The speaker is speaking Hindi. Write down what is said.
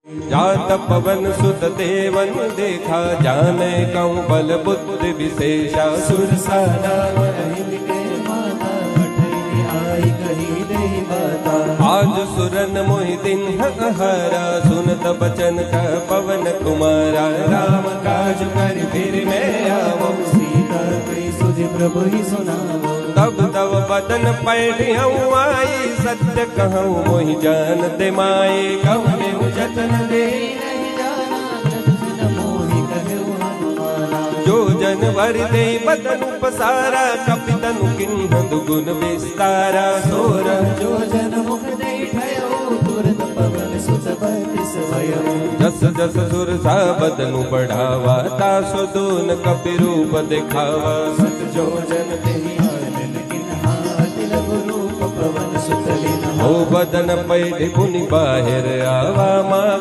जात पवन सुत देवन देखा, जाने कौं बल बुद्धि विशेषा। सुरसा नाम अहिल के माता, पठैनी आई कही नहीं बाता। आज सुरन मोहि दिन हरा, सुनत बचन का पवन कुमारा। राम काज कर फिर मैं आवो, सीता कही सुधि प्रभु ही सुनावो। तब तब बदन पैढ़ियऊँ आई, सत्य कहूँ मोहि जानते माए। कवने जतन दे नहीं जाना, जतन मोहि कहु हनुमाना। जो जनवर दे बदन पसारा, कपितनु किन्ह दुगुन विस्तारा। सोर जो जन मुख दे ठयो, तुरत पवन सुत बत्तीस भयउ। जस जस सुर सा बदनु बढ़ावा, तासु दून कपि रूप दिखावा। सत जो जन तेहि आनन किन्हा, अति लघु रूप पवन सुत लिन्हा। हो बदन पैढ़ि पुनि बाहिर आवा, माँ